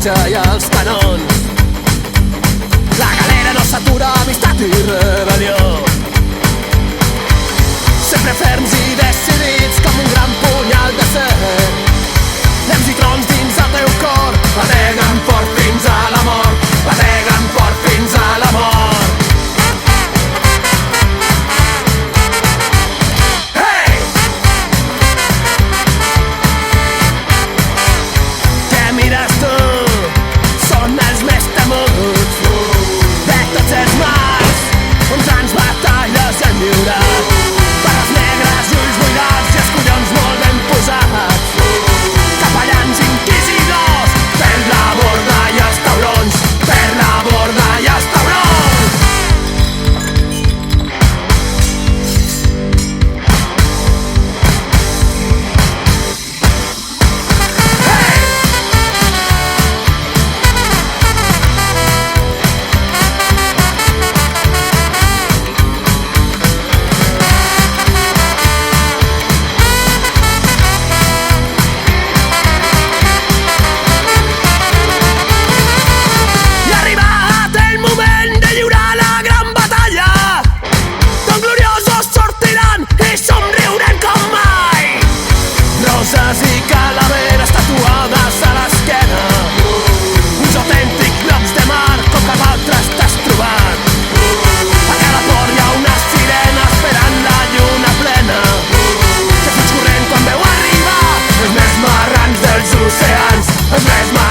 marxa i els canons. La galera no s'atura, amistat i rebel·lió. Sempre ferms i decidits com un gran punyal d'acer. Nems i trons dins el teu cor bateguen fort fins a la mort, bateguen fort fins a la mort. Hey! Què mires tu? Són els més temuts de tots els mars, 11 anys, batalles i el lliurat. Barres negres i ulls buidats i els collons molt ben posats. Capellans inquisidors, per la borda i els taurons, per la borda i els taurons. Hey! I ha arribat el moment de lliurar la gran batalla, d'on gloriosos sortiran i somriuran com mai. Roses i calaveres tatuades a l'esquena, uns autèntics globs de mar com cap altres t'has trobat. A cada port hi ha una sirena esperant la lluna plena, que fuig corrent quan veu arribar els més marrans dels oceans, els més marrans